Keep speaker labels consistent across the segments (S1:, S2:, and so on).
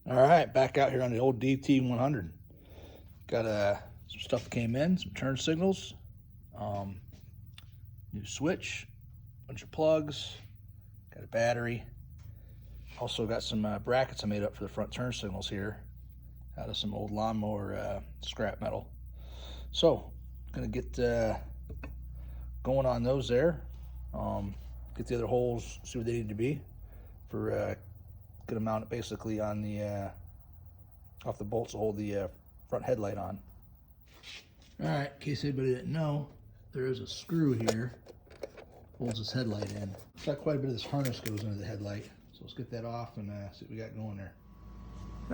S1: All right, back out here on the old DT 100. Got some stuff that came in, some turn signals, new switch, bunch of plugs, got a battery. Also got some brackets I made up for the front turn signals here out of some old lawnmower scrap metal. So, gonna get going on those there. Get the other holes, see what they need to be for gonna mount it basically on the off the bolts to hold the front headlight on. All right, in case anybody didn't know, there is a screw here holds this headlight in. Looks like quite a bit of this harness goes into the headlight. So let's get that off and see what we got going there.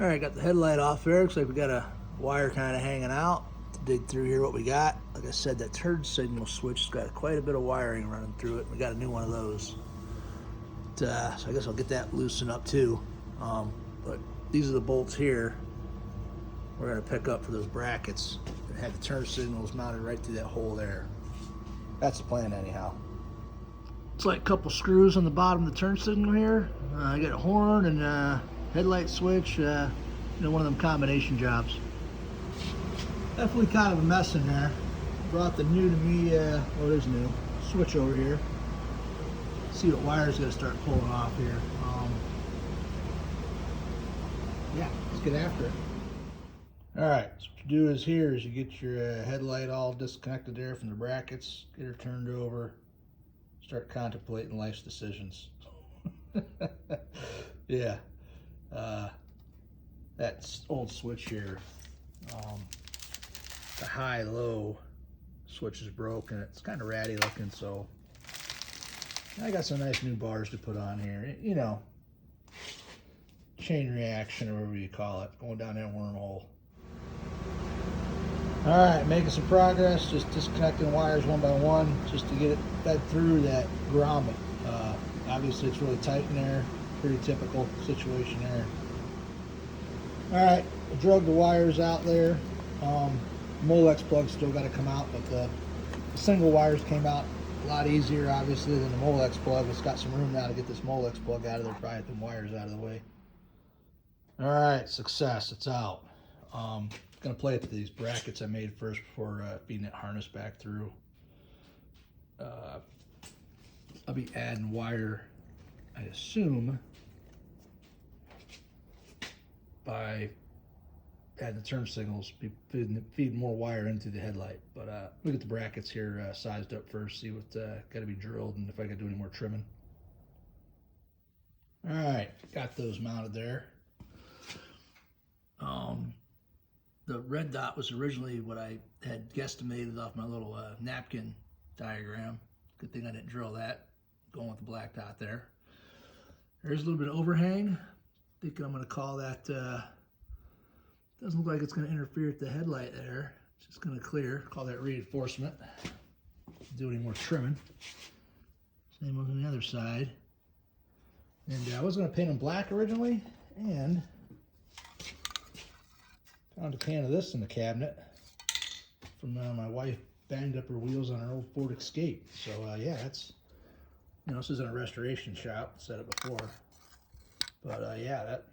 S1: All right, got the headlight off there. Looks like we got a wire kind of hanging out. To dig through here what we got. Like I said, that turn signal switch has got quite a bit of wiring running through it. We got a new one of those. So I guess I'll get that loosened up too. But these are the bolts here we're going to pick up for those brackets and have the turn signals mounted right through that hole there. That's the plan anyhow. It's like a couple screws on the bottom of the turn signal here. I got a horn and headlight switch, one of them combination jobs. Definitely kind of a mess in there. Brought the new to me, well, it is new, switch over here. See what wires gonna start pulling off here. Yeah, let's get after it. All right, so what you do is here is you get your headlight all disconnected there from the brackets, get her turned over, start contemplating life's decisions. Yeah, that old switch here, the high-low switch is broken. It's kind of ratty looking, so I got some nice new bars to put on here. You know, chain reaction or whatever you call it, going down that wormhole. All right, making some progress, just disconnecting wires one by one just to get it fed through that grommet. Obviously it's really tight in there, pretty typical situation there. All right, I drug the wires out there. Molex plug's still got to come out, but the single wires came out a lot easier, obviously, than the Molex plug. It's got some room now to get this Molex plug out of there, probably get the wires out of the way. All right, success, it's out. Gonna play with these brackets I made first before feeding that harness back through. I'll be adding wire, I assume, by adding the turn signals, be feeding more wire into the headlight. But we'll get the brackets here sized up first, see what got to be drilled and if I got to do any more trimming. All right, got those mounted there. The red dot was originally what I had guesstimated off my little napkin diagram. Good thing I didn't drill that, going with the black dot there. There's a little bit of overhang. Thinking I'm going to call that, doesn't look like it's going to interfere with the headlight there. It's just going to clear, call that reinforcement. Do any more trimming. Same on the other side. And I was going to paint them black originally, and found a can of this in the cabinet from my wife banged up her wheels on her old Ford Escape. So yeah, that's, this isn't a restoration shop, said it before. But yeah, that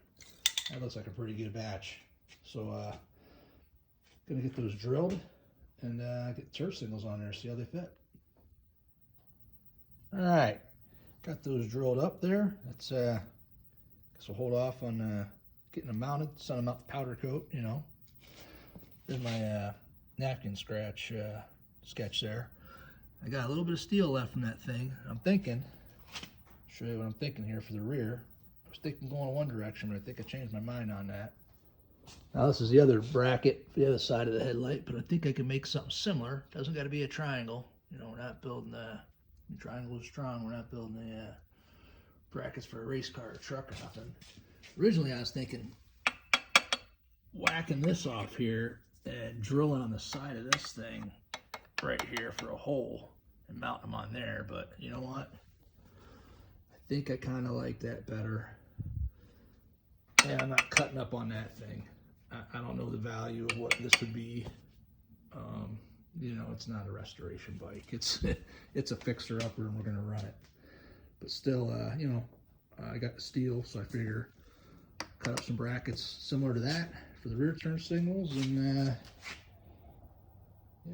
S1: looks like a pretty good batch. So gonna get those drilled and get turn signals on there, see how they fit. All right, got those drilled up there. That's guess we'll hold off on getting them mounted, send them out powder coat, There's my napkin sketch there. I got a little bit of steel left from that thing. I'm thinking, show you what I'm thinking here for the rear. I was thinking going one direction, but I think I changed my mind on that. Now this is the other bracket for the other side of the headlight, but I think I can make something similar. Doesn't got to be a triangle. We're not building the triangle is strong. We're not building the brackets for a race car or truck or nothing. Originally I was thinking whacking this off here and drilling on the side of this thing right here for a hole and mount them on there, but you know what? I think I kind of like that better. And I'm not cutting up on that thing. I don't know the value of what this would be. It's not a restoration bike. It's a fixer-upper and we're gonna run it. But still, I got the steel, so I figure cut up some brackets similar to that for the rear turn signals, and yeah,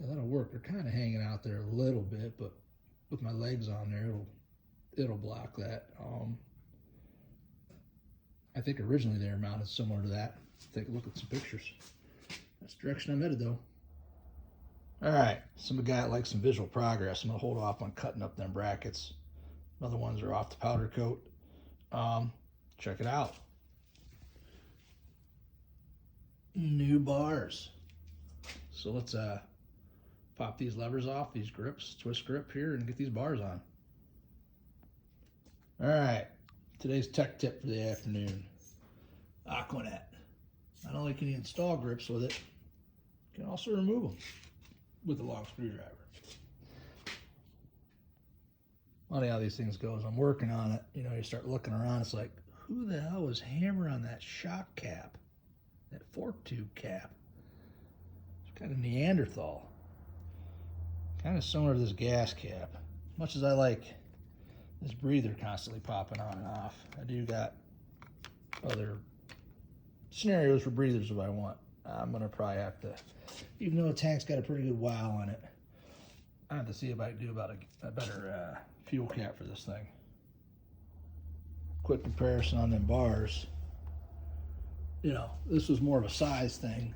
S1: that'll work. They're kind of hanging out there a little bit, but with my legs on there, it'll block that. I think originally they were mounted similar to that. Take a look at some pictures. That's the direction I'm headed, though. All right, some guy that likes some visual progress. I'm gonna hold off on cutting up them brackets. Other ones are off the powder coat. Check it out. New bars. So let's pop these levers off, these grips, twist grip here, and get these bars on. All right, today's tech tip for the afternoon. Aquanet. Not only can you install grips with it, you can also remove them with a long screwdriver. Funny how these things go. As I'm working on it, you know, you start looking around, it's like, who the hell was hammering on that shock cap, that fork tube cap? It's kind of Neanderthal. Kind of similar to this gas cap. As much as I like this breather constantly popping on and off, I do got other scenarios for breathers if I want. I'm gonna probably have to, even though the tank's got a pretty good wow on it, I have to see if I can do about a better fuel cap for this thing. Quick comparison on them bars. You know, this was more of a size thing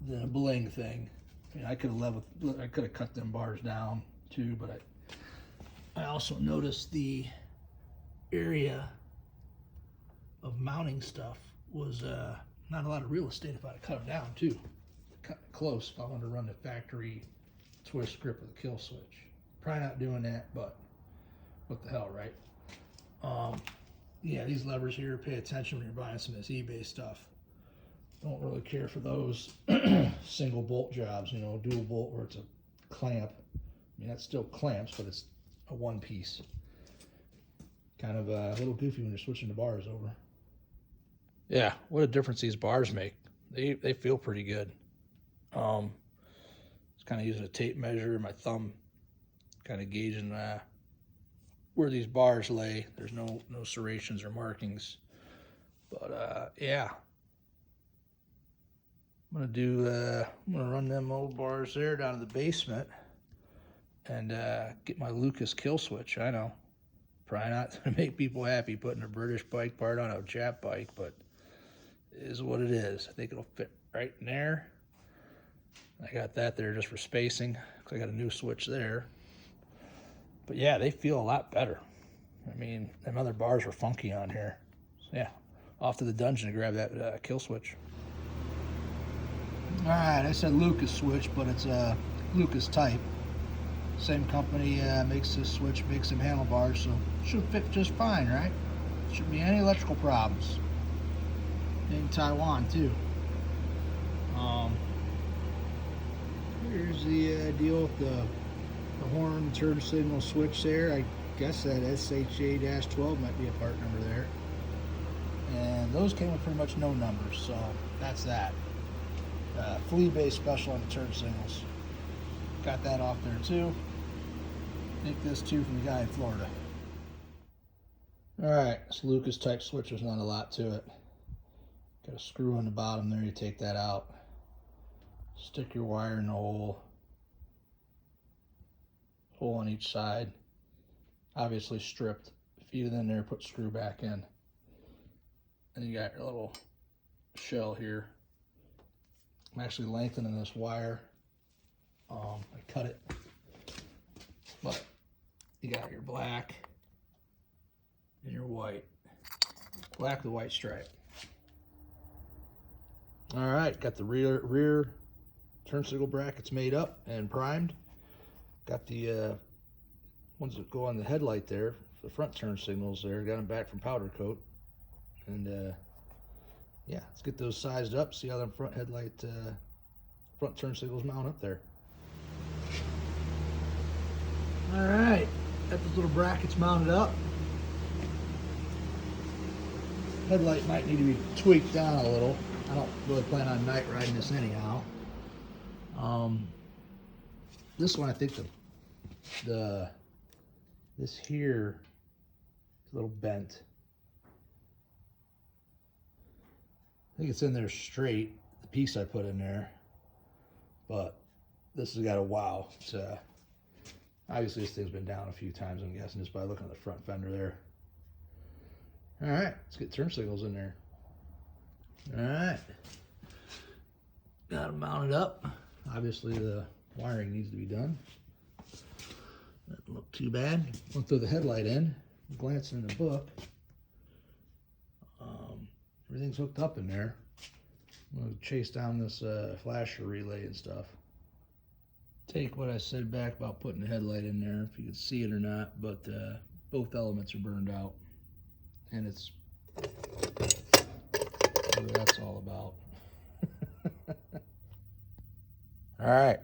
S1: than a bling thing. I mean, I could have cut them bars down too, but I also noticed the area of mounting stuff was not a lot of real estate if I'd cut them down too. Cut it close if I wanted to run the factory twist grip with a kill switch. Probably not doing that, but what the hell, right? Yeah, these levers here, pay attention when you're buying some of this eBay stuff. Don't really care for those single bolt jobs, you know, dual bolt where it's a clamp. I mean, that's still clamps, but it's a one piece. Kind of a little goofy when you're switching the bars over. Yeah, what a difference these bars make. They feel pretty good. Just kind of using a tape measure, my thumb, kind of gauging where these bars lay. There's no serrations or markings, but yeah. I'm gonna run them old bars there down to the basement and get my Lucas kill switch. I know, probably not to make people happy putting a British bike part on a Jap bike, but it is what it is. I think it'll fit right in there. I got that there just for spacing because I got a new switch there. But yeah, they feel a lot better. I mean, them other bars were funky on here. So yeah, off to the dungeon to grab that kill switch. All right, I said Lucas switch, but it's a Lucas type. Same company makes this switch, makes some handlebars, so it should fit just fine, right? Shouldn't be any electrical problems. In Taiwan too. Here's the deal with the horn turn signal switch there. I guess that SHA-12 might be a part number there. And those came with pretty much no numbers, so that's that. Flea-based special on the turn signals. Got that off there too. Nicked this too from the guy in Florida. Alright, this Lucas type switch, there's not a lot to it. Got a screw on the bottom there, you take that out. Stick your wire in the hole on each side. Obviously stripped. Feed it in there, put screw back in. And you got your little shell here. I'm actually lengthening this wire. I cut it. But you got your black and your white. Black with a white stripe. All right, got the rear turn signal brackets made up and primed. Got the ones that go on the headlight there, the front turn signals there. Got them back from powder coat. And yeah, let's get those sized up, see how them front headlight, front turn signals mount up there. All right, got those little brackets mounted up. Headlight might need to be tweaked down a little. I don't really plan on night riding this anyhow. This one, I think this here is a little bent. think it's in there straight, the piece I put in there, but this has got a wow. It's obviously this thing's been down a few times, I'm guessing, just by looking at the front fender there. All right, let's get turn signals in there. All right, got them mounted up. Obviously the wiring needs to be done. Doesn't look too bad. Went through the headlight in, glancing in the book. Everything's hooked up in there. I'm gonna chase down this flasher relay and stuff. Take what I said back about putting the headlight in there, if you can see it or not, but both elements are burned out, and it's what that's all about. All right,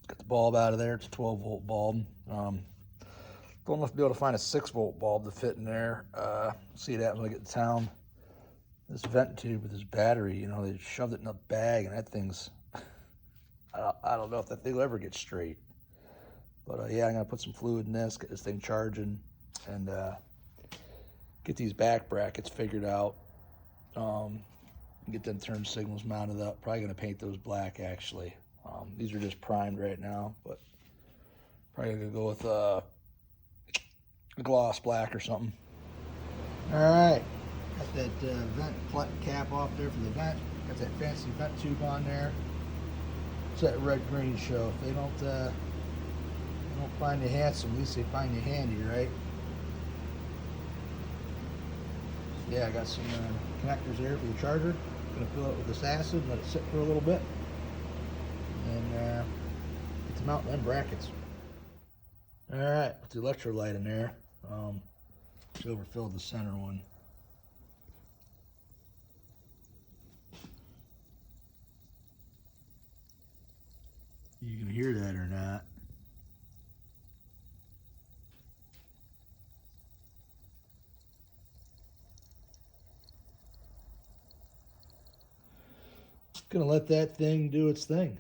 S1: got the bulb out of there. It's a 12-volt bulb. Don't know if I'll be able to find a 6-volt bulb to fit in there. See what happens when I get to town. This vent tube with this battery, you know, they shoved it in a bag, and that thing's, I don't know if that thing will ever get straight. But yeah, I'm gonna put some fluid in this, get this thing charging, and get these back brackets figured out. Get them turn signals mounted up. Probably gonna paint those black, actually. These are just primed right now, but probably gonna go with a gloss black or something. All right. Got that vent cap off there for the vent. Got that fancy vent tube on there. It's that red-green show. If they don't find you handsome, at least they find you handy, right? Yeah, I got some connectors there for the charger. Gonna fill it with this acid, let it sit for a little bit, and get to mount them brackets. All right, put the electrolyte in there. Just overfilled the center one. You can hear that or not. Gonna let that thing do its thing.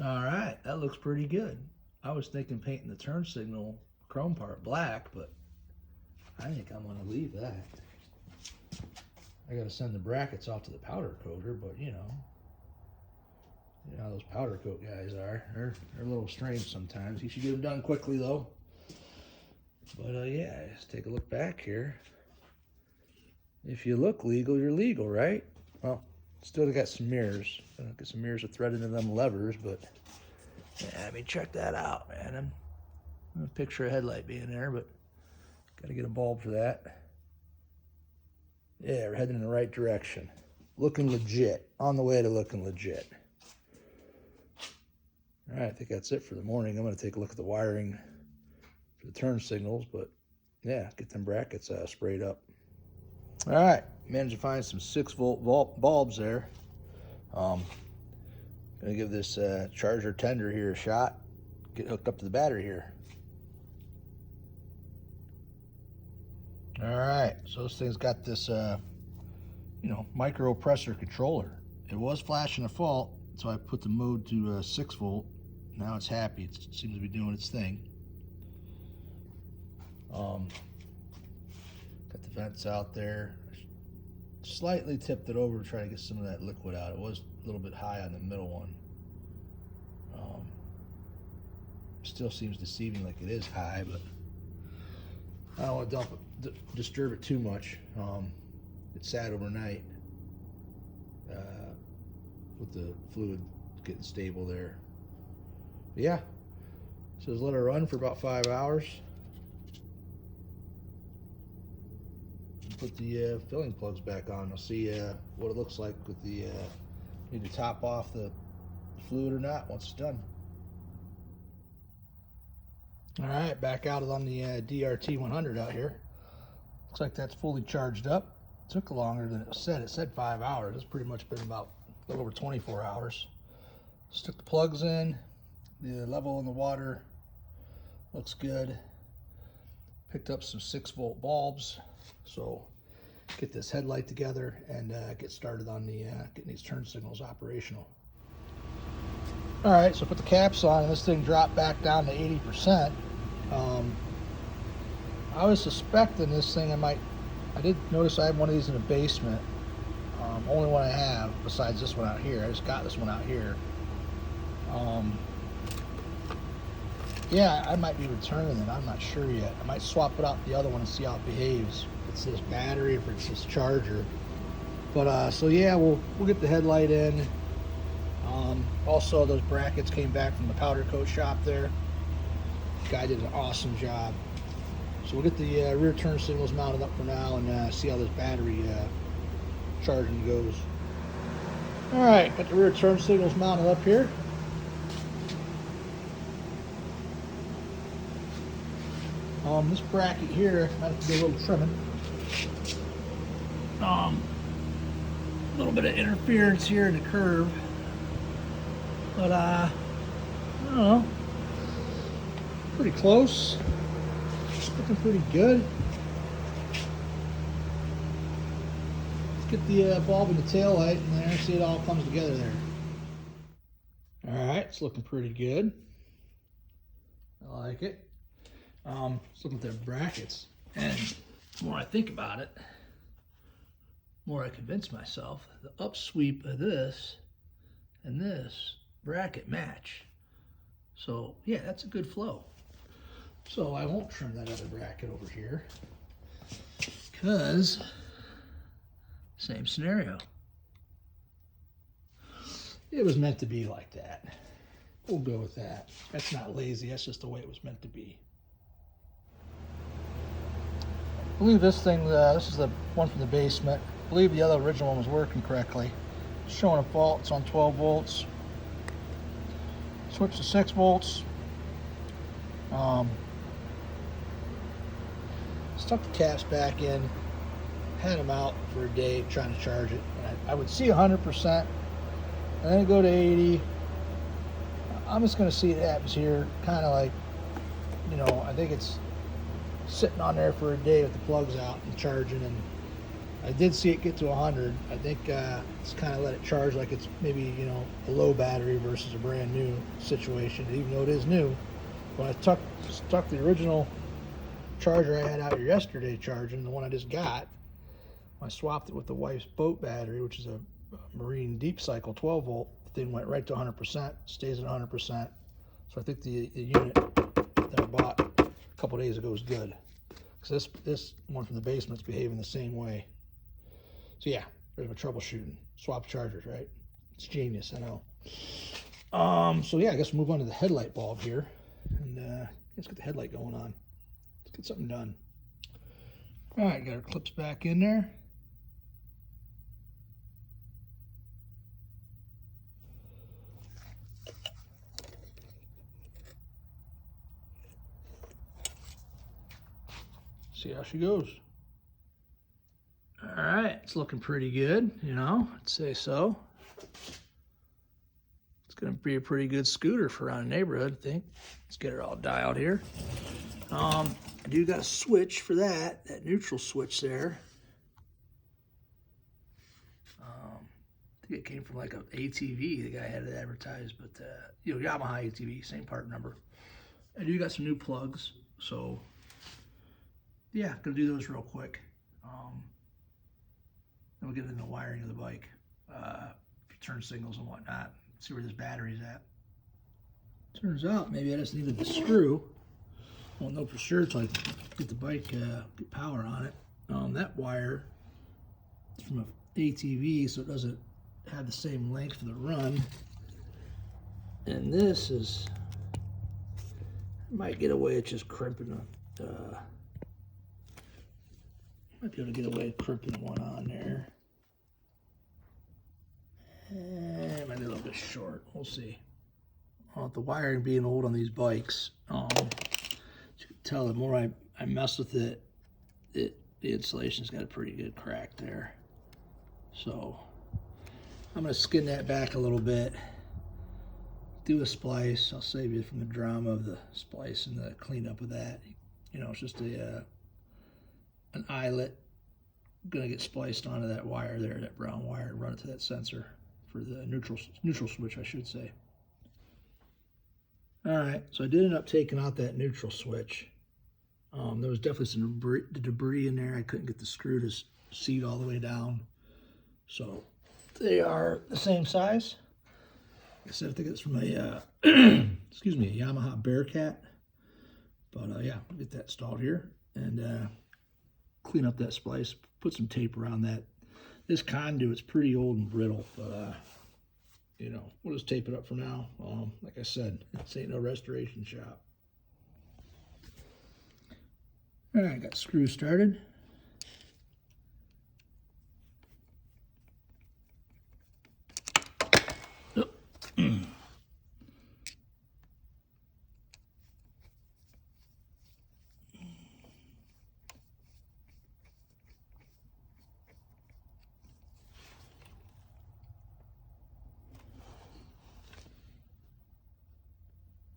S1: All right, that looks pretty good. I was thinking painting the turn signal chrome part black, but I think I'm gonna leave that. I gotta send the brackets off to the powder coater, but you know how those powder coat guys are. They're a little strange sometimes. You should get them done quickly though. But yeah, just take a look back here. If you look legal, you're legal, right? Well, still got some mirrors. Get some mirrors to thread into them levers, but yeah, I mean, check that out, man. I'm gonna picture a headlight being there, but gotta get a bulb for that. Yeah, we're heading in the right direction. Looking legit. On the way to looking legit. All right, I think that's it for the morning. I'm gonna take a look at the wiring for the turn signals, but yeah, get them brackets sprayed up. All right, managed to find some 6-volt bulbs there. Gonna give this charger tender here a shot. Get hooked up to the battery here. All right, so this thing's got this, micro pressure controller. It was flashing a fault, so I put the mode to 6 volt. Now it's happy. It seems to be doing its thing. Got the vents out there. Slightly tipped it over to try to get some of that liquid out. It was a little bit high on the middle one. Still seems deceiving like it is high, but I don't want to disturb it too much. It sat overnight with the fluid getting stable there. But yeah, so just let it run for about 5 hours. Put the filling plugs back on. I'll see what it looks like with the need to top off the fluid or not once it's done. All right, back out on the DRT 100 out here. Looks like that's fully charged up. It took longer than it said. It said 5 hours. It's pretty much been about a little over 24 hours. Stuck the plugs in. The level in the water looks good. Picked up some 6-volt bulbs. So get this headlight together and get started on the getting these turn signals operational. All right, so put the caps on and this thing dropped back down to 80%. I was suspecting this thing I did notice I have one of these in the basement. Only one I have besides this one out here. I just got this one out here. Yeah, I might be returning it. I'm not sure yet. I might swap it out with the other one and see how it behaves. If it's this battery, if it's this charger. But so yeah, we'll get the headlight in. Also, those brackets came back from the powder coat shop there. The guy did an awesome job. So we'll get the rear turn signals mounted up for now and see how this battery charging goes. All right, got the rear turn signals mounted up here. This bracket here might have to do a little trimming. A little bit of interference here in the curve, but I don't know, pretty close. Looking pretty good. Let's get the bulb and the tail light in there, see it all comes together there. All right, it's looking pretty good. I like it. Let's look at the brackets, and the more I think about it, the more I convince myself the upsweep of this and this bracket match. So yeah, that's a good flow. So I won't trim that other bracket over here because same scenario. It was meant to be like that. We'll go with that. That's not lazy, that's just the way it was meant to be. I believe this thing, this is the one from the basement. I believe the other original one was working correctly. It's showing a fault, it's on 12 volts. Switch to 6 volts. Stuck the caps back in, had them out for a day trying to charge it. And I would see 100%, and then go to 80. I'm just going to see what happens here, kind of like, you know, I think it's sitting on there for a day with the plugs out and charging, and I did see it get to 100. I think it's kind of let it charge like it's maybe, you know, a low battery versus a brand new situation, even though it is new. When I stuck the original charger I had out here yesterday charging, the one I just got, I swapped it with the wife's boat battery, which is a Marine Deep Cycle 12 volt. The thing went right to 100%, stays at 100%. So I think the unit that I bought a couple days ago is good. Because this one from the basement's behaving the same way. So yeah, there's my troubleshooting. Swap chargers, right? It's genius, I know. So yeah, I guess we'll move on to the headlight bulb here. And let's get the headlight going on. Let's get something done. All right, got our clips back in there. See how she goes. All right, it's looking pretty good, you know, I'd say so. It's gonna be a pretty good scooter for around the neighborhood, I think. Let's get her all dialed here. I do got a switch for that neutral switch there. I think it came from like an ATV, the guy had it advertised, but you know, Yamaha ATV, same part number. I do got some new plugs, so yeah, gonna do those real quick. Then we'll get into the wiring of the bike, turn signals and whatnot, see where this battery's at. Turns out maybe I just needed the screw. Won't know for sure until I get the bike, get power on it. That wire is from an ATV, so it doesn't have the same length for the run. And this is, I might get away with just crimping might be able to get away with crimping one on there. And it might be a little bit short, we'll see. With the wiring being old on these bikes, you can tell the more I mess with it, the insulation's got a pretty good crack there. So I'm gonna skin that back a little bit, do a splice. I'll save you from the drama of the splice and the cleanup of that. You know, it's just an eyelet gonna get spliced onto that wire there, that brown wire, and run it to that sensor for the neutral switch, I should say. All right, so I did end up taking out that neutral switch. There was definitely some debris in there. I couldn't get the screw to seat all the way down. So they are the same size. Like I said, I think it's from a, excuse me, a Yamaha Bearcat. But yeah, we'll get that installed here and clean up that splice, put some tape around that. This conduit's pretty old and brittle, but you know, we'll just tape it up for now. Like I said, this ain't no restoration shop. All right, got screws started.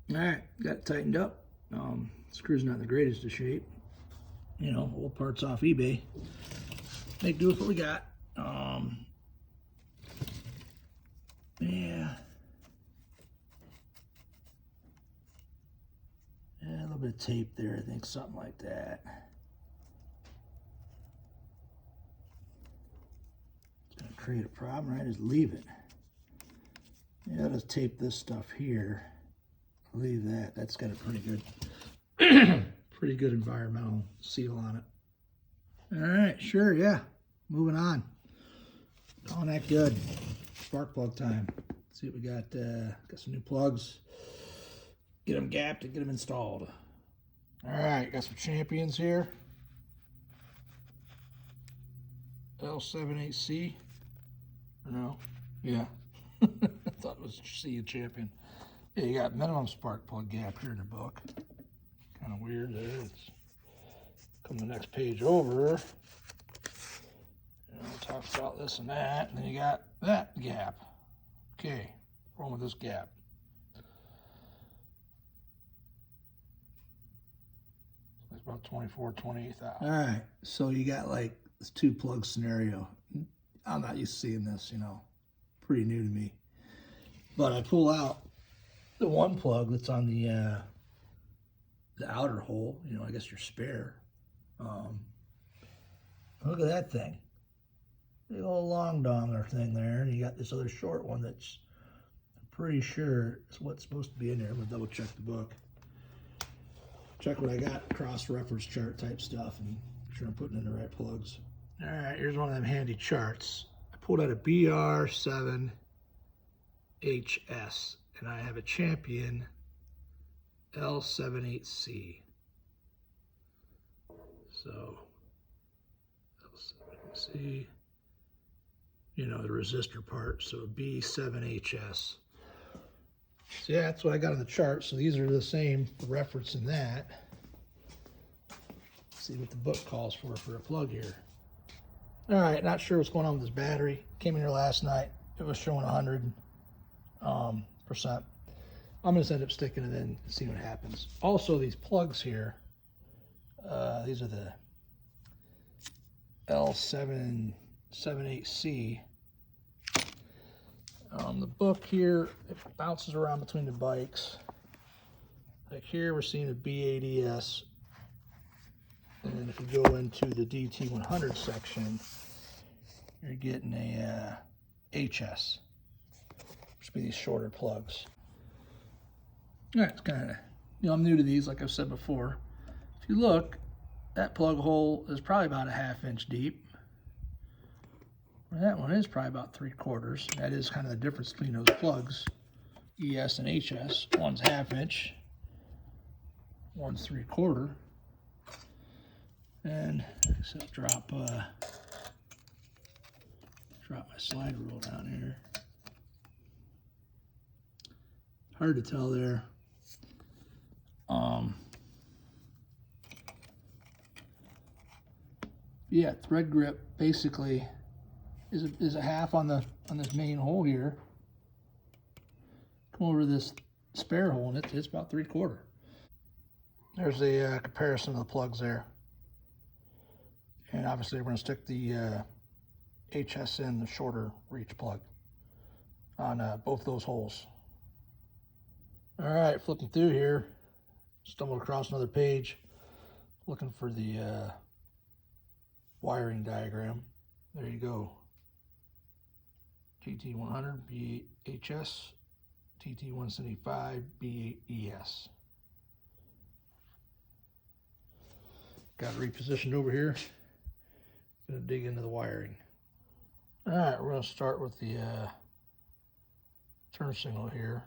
S1: All right, got it tightened up. Screw's not in the greatest of shape. You know, old parts off eBay. Make do with what we got. Yeah. Yeah, a little bit of tape there, I think, something like that. It's gonna create a problem, right? Just leave it. Yeah, I'll just tape this stuff here. Leave that. That's got a pretty good, pretty good environmental seal on it. All right, sure, yeah. Moving on. Calling that good. Spark plug time. Let's see what we got. Got some new plugs. Get them gapped and get them installed. All right, got some champions here. L78C. No, yeah. I thought it was C and champion. Yeah, you got minimum spark plug gap here in the book. Kind of weird there. It's come the next page over. You know, it talks about this and that, and then you got that gap. Okay, what's wrong with this gap? It's about 28,000. All right, so you got like this two plug scenario. I'm not used to seeing this, you know, pretty new to me. But I pull out the one plug that's on the outer hole, you know, I guess your spare. Look at that thing. Big old long dongler thing there, and you got this other short one that's I'm pretty sure is what's supposed to be in there. I'm gonna double check the book. Check what I got, cross-reference chart type stuff, and make sure I'm putting in the right plugs. All right, here's one of them handy charts. I pulled out a BR7HS, and I have a champion L78C. So, L78C, you know, the resistor part, so B7HS. So yeah, that's what I got on the chart. So these are the same reference in that. Let's see what the book calls for a plug here. All right, not sure what's going on with this battery. Came in here last night. It was showing 100%. I'm gonna just end up sticking it in and see what happens. Also, these plugs here, these are the L78C. The book here, it bounces around between the bikes. Like here, we're seeing a B80S. And if you go into the DT100 section, you're getting a HS, which would be these shorter plugs. All right, it's kind of, you know, I'm new to these, like I've said before. If you look, that plug hole is probably about a 1/2 inch deep. That one is probably about 3/4. That is kind of the difference between those plugs, ES and HS. One's 1/2 inch, one's 3/4. And so drop my slide rule down here. Hard to tell there. Yeah, thread grip basically is a 1/2 on this main hole here. Come over to this spare hole and it's about 3/4. There's a comparison of the plugs there. And obviously we're going to stick the HS in, the shorter reach plug, on both those holes. All right, flipping through here, stumbled across another page, looking for the wiring diagram. There you go. TT100 BHS, TT175 BES. Got it repositioned over here. Gonna dig into the wiring. All right, we're gonna start with the turn signal here.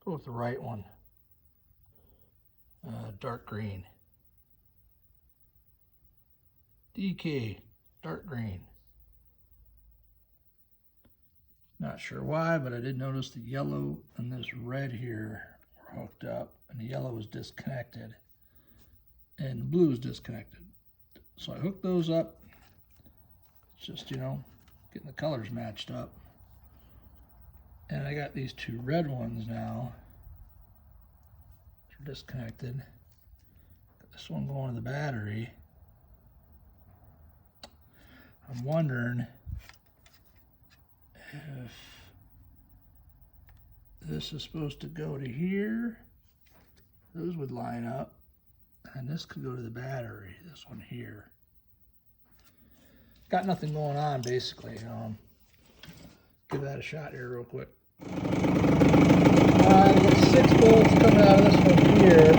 S1: Go with the right one, dark green. DK, dark green. Not sure why, but I did notice the yellow and this red here were hooked up, and the yellow was disconnected, and the blue is disconnected. So I hooked those up. It's just, you know, getting the colors matched up. And I got these two red ones now. They're disconnected. Got this one going to the battery. I'm wondering if this is supposed to go to here. Those would line up. And this could go to the battery, this one here. Got nothing going on, basically. Give that a shot here real quick. I got 6 volts coming out of this one here.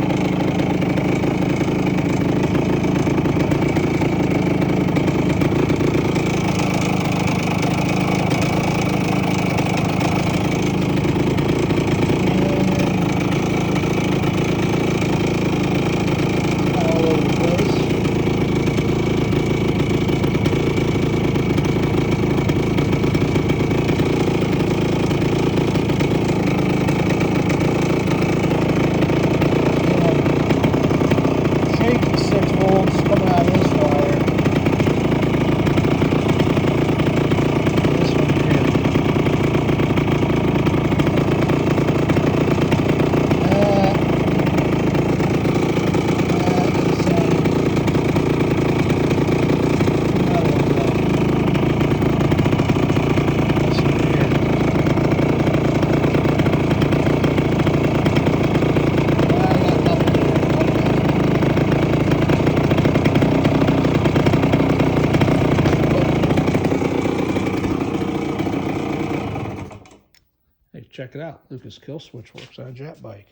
S1: Check it out. Lucas kill switch works on a jet bike.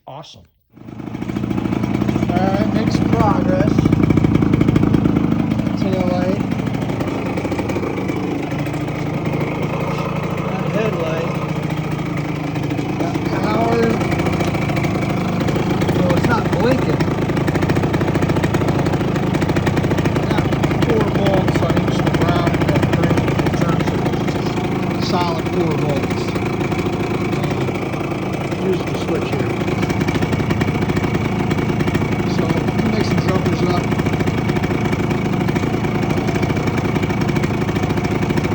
S1: Awesome. Alright, make some progress. Tail light. Got headlight. Got power. Well, it's not blinking. Got 4 volts on each of the ground and green in terms of solid 4 volts. Use the switch here. So we'll make some jumpers up.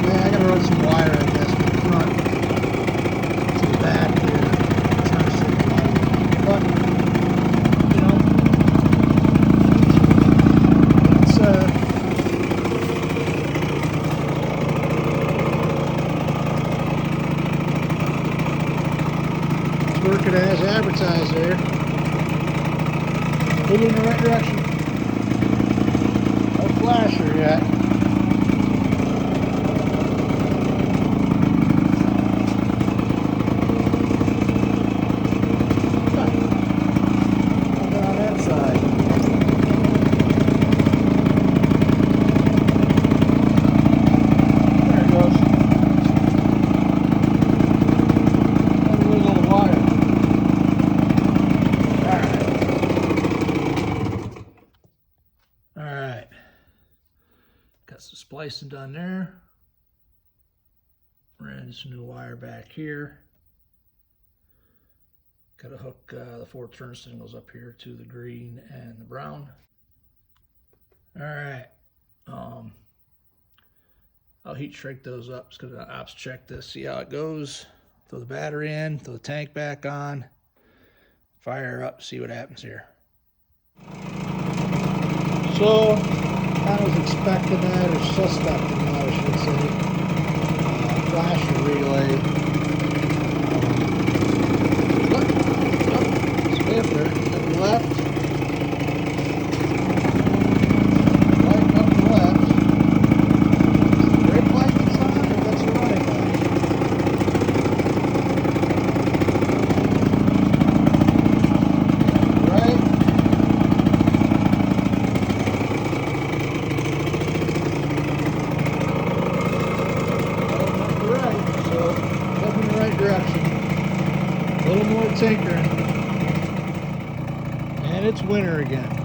S1: Yeah, I gotta run some wire, I guess, from the front to the back here. Turn signal on. But, you know, it's working as advertised there. Moving in the right direction. No flasher yet. Nothing on that side. There it goes. Another little wire. Alright, got some splicing done there. Ran some new wire back here. Got to hook the 4 turn signals up here to the green and the brown. Alright, I'll heat shrink those up. Just gonna ops check this, see how it goes. Throw the battery in, throw the tank back on, fire up, see what happens here. So, I was expecting that, or suspecting that, I should say. Flasher relay. Stay up there. To the left. Light up the left. Brake light is on, or that's running? tinkering. And it's winter again.